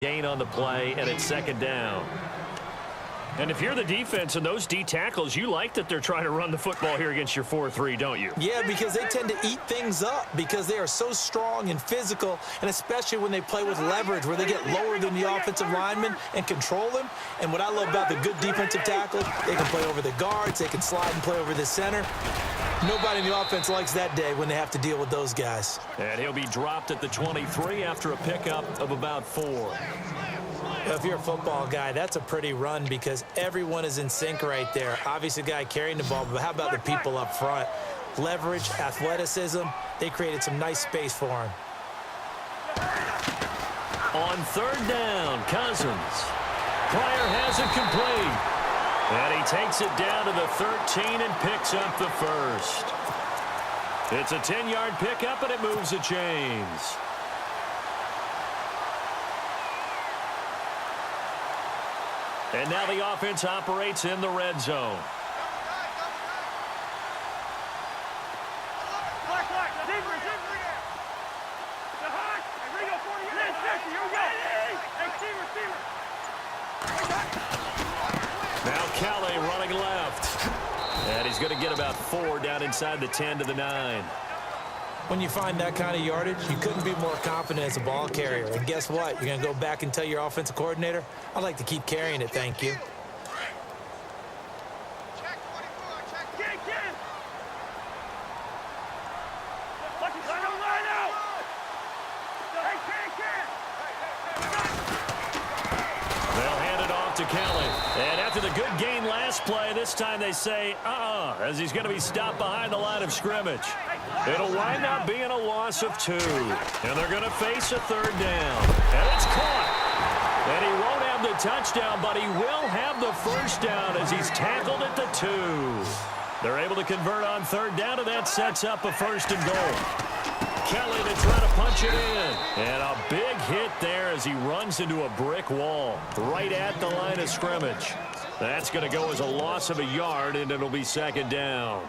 Gain on the play, and it's second down. And if you're the defense and those D tackles, you like that they're trying to run the football here against your 4-3, don't you? Yeah, because they tend to eat things up because they are so strong and physical, and especially when they play with leverage where they get lower than the offensive lineman and control them. And what I love about the good defensive tackles, they can play over the guards, they can slide and play over the center. Nobody in the offense likes that day when they have to deal with those guys. And he'll be dropped at the 23 after a pickup of about 4. If you're a football guy, that's a pretty run because everyone is in sync right there. Obviously, the guy carrying the ball, but how about the people up front? Leverage, athleticism, they created some nice space for him. On third down, Cousins. Pryor has it complete. And he takes it down to the 13 and picks up the first. It's a 10-yard pickup, and it moves the chains. And now the offense operates in the red zone. Now Kelly running left. And he's going to get about 4 down inside the 10 to the 9. When you find that kind of yardage, you couldn't be more confident as a ball carrier. And guess what? You're going to go back and tell your offensive coordinator, I'd like to keep carrying it, thank you. They'll hand it off to Kelly. And after the good gain last play, this time they say, as he's going to be stopped behind the line of scrimmage. It'll wind up being a loss of 2. And they're going to face a third down. And it's caught. And he won't have the touchdown, but he will have the first down as he's tackled at the 2. They're able to convert on third down, and that sets up a first and goal. Kelly to try to punch it in. And a big hit there as he runs into a brick wall right at the line of scrimmage. That's going to go as a loss of a yard, and it'll be second down.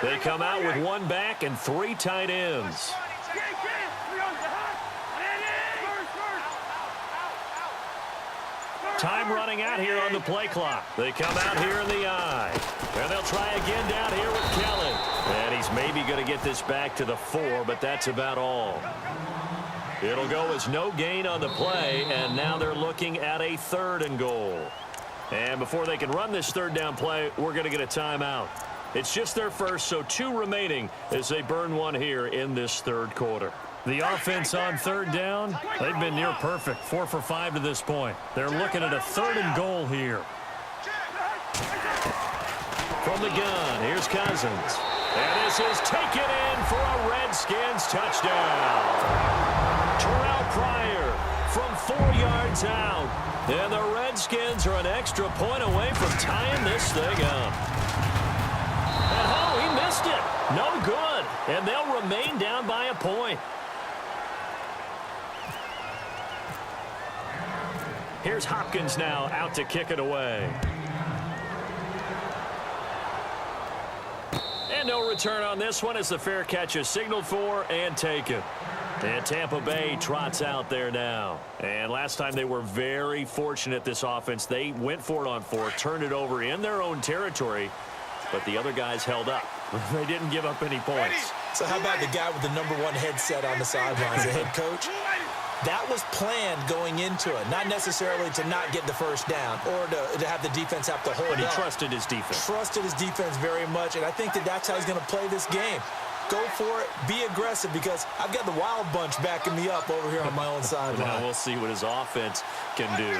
They come out with 1 back and 3 tight ends. Time running out here on the play clock. They come out here in the I. And they'll try again down here with Kelly. And he's maybe going to get this back to the 4, but that's about all. It'll go as no gain on the play, and now they're looking at a 3rd and goal. And before they can run this third down play, we're going to get a timeout. It's just their first, so 2 remaining as they burn 1 here in this third quarter. The offense on third down, they've been near perfect, 4 for 5 to this point. They're looking at a 3rd and goal here. From the gun, here's Cousins. And this is taken in for a Redskins touchdown. Terrell Pryor from 4 yards out. And the Redskins are an extra point away from tying this thing up. And oh, he missed it. No good. And they'll remain down by a point. Here's Hopkins now out to kick it away. And no return on this one as the fair catch is signaled for and taken. And Tampa Bay trots out there now. And last time they were very fortunate, this offense. They went for it on 4, turned it over in their own territory, but the other guys held up. They didn't give up any points. So how about the guy with the #1 headset on the sidelines, the head coach? That was planned going into it, not necessarily to not get the first down or to have the defense have to hold up. But he trusted his defense. Trusted his defense very much, and I think that's how he's going to play this game. Go for it, be aggressive, because I've got the wild bunch backing me up over here on my own sideline. Now we'll see what his offense can do.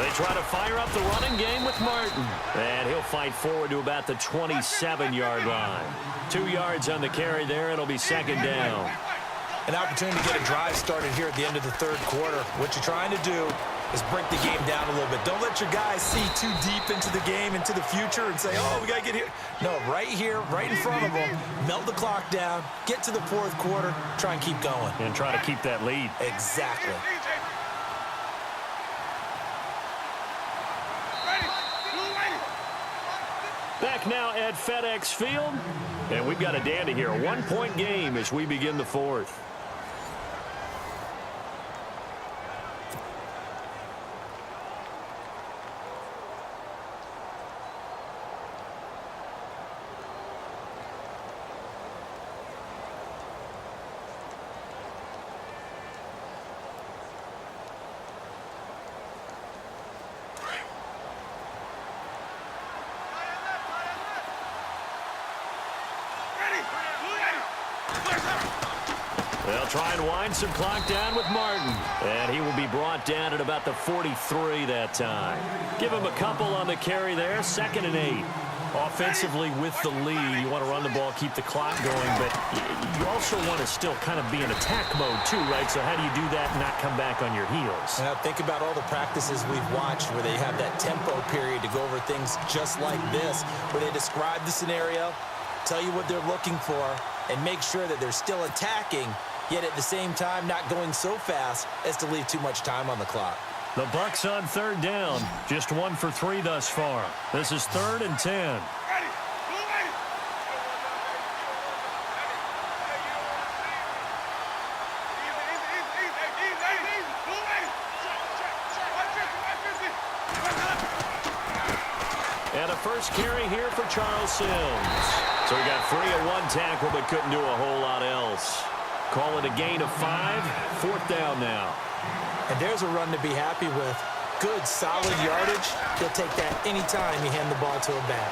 They try to fire up the running game with Martin. And he'll fight forward to about the 27-yard line. 2 yards on the carry there. It'll be second down. An opportunity to get a drive started here at the end of the third quarter. What you're trying to do is break the game down a little bit. Don't let your guys see too deep into the game, into the future, and say, oh, we got to get here. No, right here, right in front of them, melt the clock down, get to the fourth quarter, try and keep going. And try to keep that lead. Exactly. Back now at FedEx Field, and we've got a dandy here. A one-point game as we begin the fourth. They'll try and wind some clock down with Martin. And he will be brought down at about the 43 that time. Give him a couple on the carry there. 2nd and 8. Offensively with the lead, you want to run the ball, keep the clock going, but you also want to still kind of be in attack mode too, right? So how do you do that and not come back on your heels? Now think about all the practices we've watched where they have that tempo period to go over things just like this, where they describe the scenario, tell you what they're looking for, and make sure that they're still attacking, yet at the same time not going so fast as to leave too much time on the clock. The Bucs on 3rd down. Just 1 for 3 thus far. This is 3rd and 10. And a first carry here for Charles Sims. So we got free of 1 tackle, but couldn't do a whole lot else. Call it a gain of 5. 4th down now. And there's a run to be happy with. Good, solid yardage. He'll take that anytime you hand the ball to a back.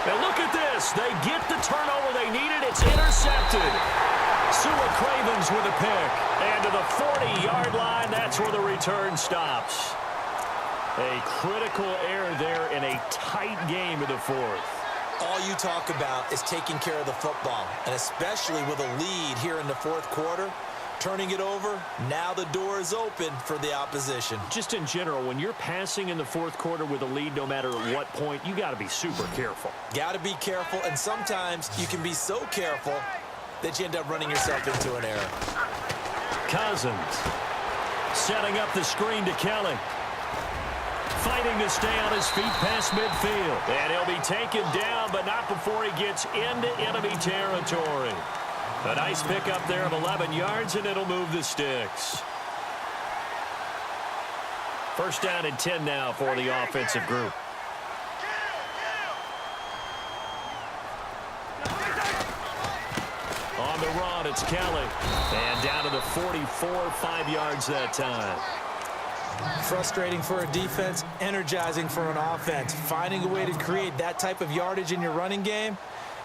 And look at this. They get the turnover they needed. It's intercepted. Sua Cravens with a pick. And to the 40-yard line, that's where the return stops. A critical error there in a tight game of the 4th. All you talk about is taking care of the football, and especially with a lead here in the 4th quarter. Turning it over, now the door is open for the opposition. Just in general, when you're passing in the 4th quarter with a lead, no matter at what point, you got to be super careful. Got to be careful, and sometimes you can be so careful that you end up running yourself into an error. Cousins setting up the screen to Kelly. Fighting to stay on his feet past midfield. And he'll be taken down, but not before he gets into enemy territory. A nice pickup there of 11 yards, and it'll move the sticks. 1st down and 10 now for the offensive group. On the run, it's Kelly. And down to the 44, 5 yards that time. Frustrating for a defense, energizing for an offense. Finding a way to create that type of yardage in your running game,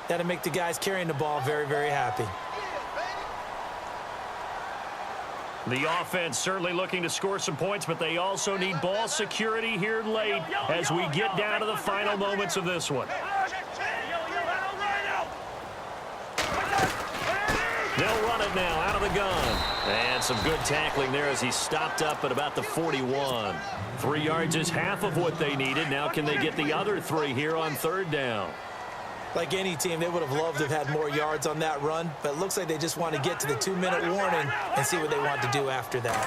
that'll make the guys carrying the ball very, very happy. The offense certainly looking to score some points, but they also need ball security here late as we get down to the final moments of this one. They'll run it now out of the gun. And some good tackling there as he stopped up at about the 41. 3 yards is half of what they needed. Now can they get the other 3 here on 3rd down? Like any team, they would have loved to have had more yards on that run, but it looks like they just want to get to the 2-minute warning and see what they want to do after that.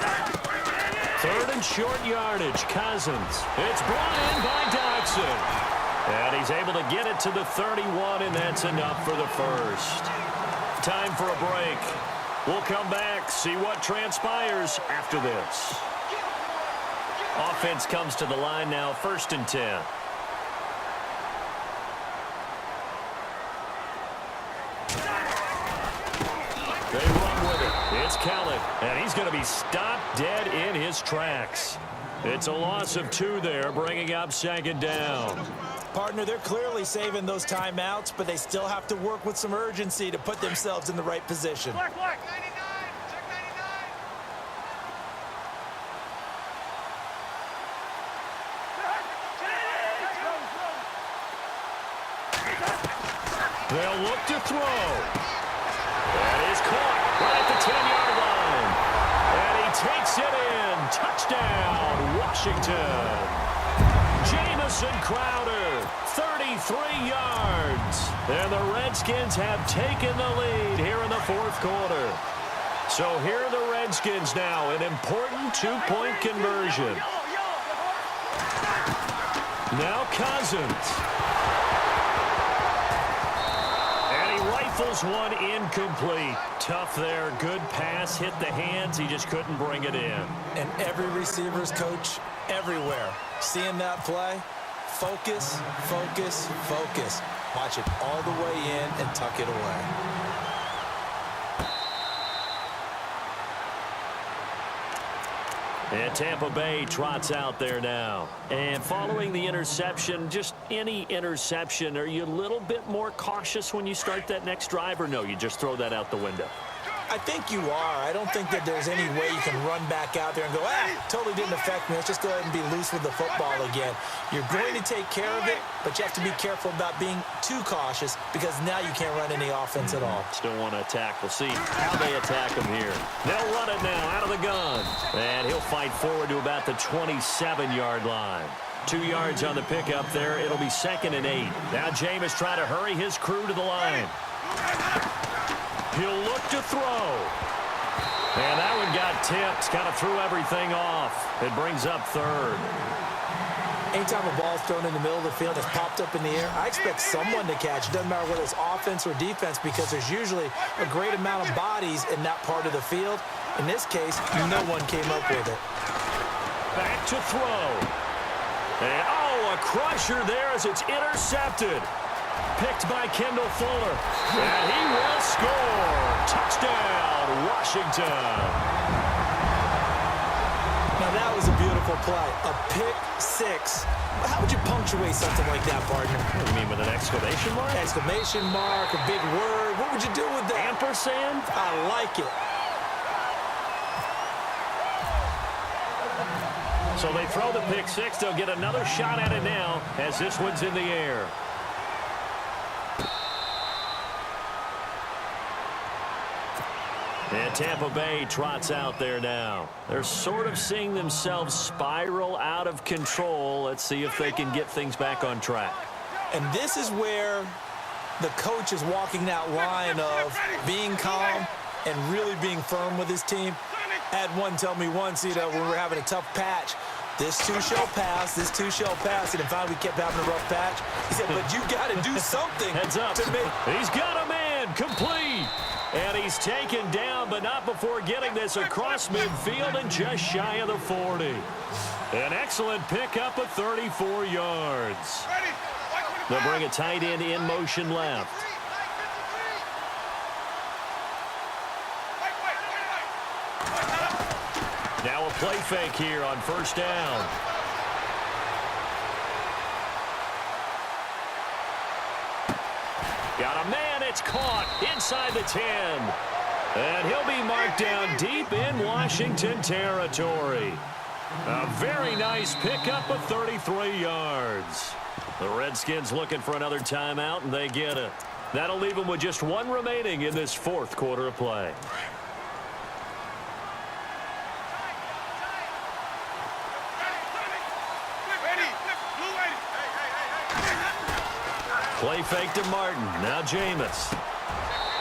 3rd and short yardage. Cousins. It's brought in by Dodson. And he's able to get it to the 31, and that's enough for the first. Time for a break. We'll come back, see what transpires after this. Offense comes to the line now, 1st and 10. They run with it. It's Kelly, and he's going to be stopped dead in his tracks. It's a loss of 2 there, bringing up 2nd down. Partner, they're clearly saving those timeouts, but they still have to work with some urgency to put themselves in the right position. They'll look to throw. That is caught right at the 10-yard line. And he takes it in. Touchdown, Washington. Jamison Crowder, 33 yards. And the Redskins have taken the lead here in the fourth quarter. So here are the Redskins now, an important two-point conversion. Now Cousins. And he rifles one incomplete. Tough there. Good pass. Hit the hands. He just couldn't bring it in. And every receiver's coach everywhere. Seeing that play, focus, focus, focus. Watch it all the way in and tuck it away. And Tampa Bay trots out there now. And following the interception, just any interception, are you a little bit more cautious when you start that next drive, or no, you just throw that out the window? I think you are. I don't think that there's any way you can run back out there and go, totally didn't affect me. Let's just go ahead and be loose with the football again. You're going to take care of it, but you have to be careful about being too cautious because now you can't run any offense at all. Still want to attack. We'll see how they attack him here. They'll run it now out of the gun. And he'll fight forward to about the 27-yard line. 2 yards on the pickup there. It'll be 2nd and 8. Now Jameis trying to hurry his crew to the line. He'll look to throw. And that one got tipped. Kind of threw everything off. It brings up 3rd. Anytime a ball's thrown in the middle of the field, it's popped up in the air, I expect someone to catch. It doesn't matter whether it's offense or defense because there's usually a great amount of bodies in that part of the field. In this case, no one came up with it. Back to throw. And, a crusher there as it's intercepted. Picked by Kendall Fuller. And he will score. Touchdown, Washington. Now, that was a beautiful play. A pick six. How would you punctuate something like that, partner? What do you mean, with an exclamation mark? Exclamation mark, a big word. What would you do with that? Ampersand? I like it. So they throw the pick six. They'll get another shot at it now as this one's in the air. And Tampa Bay trots out there now. They're sort of seeing themselves spiral out of control. Let's see if they can get things back on track. And this is where the coach is walking that line of being calm and really being firm with his team. I had one tell me once, when we were having a tough patch, this too shall pass, this too shall pass. And finally we kept having a rough patch. He said, but you got to do something. Heads up. He's got a man complete. And he's taken down, but not before getting this across midfield and just shy of the 40. An excellent pickup of 34 yards. They'll bring a tight end in motion left. Now a play fake here on first down. Got a man, it's caught inside the 10. And he'll be marked down deep in Washington territory. A very nice pickup of 33 yards. The Redskins looking for another timeout, and they get it. That'll leave them with just one remaining in this fourth quarter of play. Play fake to Martin. Now Jameis.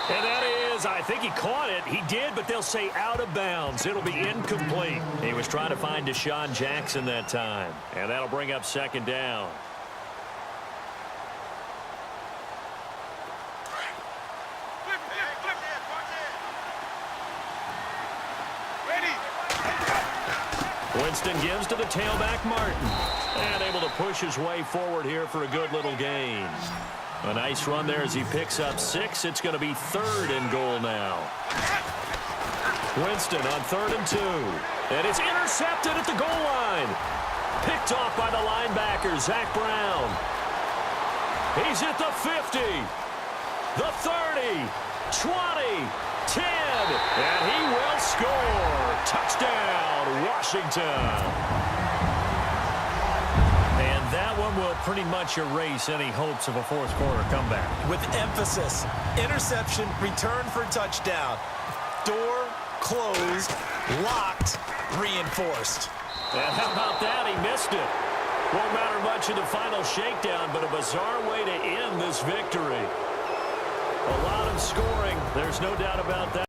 And that is, I think he caught it. He did, but they'll say out of bounds. It'll be incomplete. He was trying to find Deshaun Jackson that time. And that'll bring up second down. Winston gives to the tailback, Martin. And able to push his way forward here for a good little gain. A nice run there as he picks up 6. It's going to be 3rd and goal now. Winston on 3rd and 2. And it's intercepted at the goal line. Picked off by the linebacker, Zach Brown. He's at the 50. The 30. 20. 10. And he will score. Touchdown, Washington. And that one will pretty much erase any hopes of a fourth quarter comeback. With emphasis, interception, return for touchdown. Door closed, locked, reinforced. And how about that? He missed it. Won't matter much in the final shakedown, but a bizarre way to end this victory. A lot of scoring. There's no doubt about that.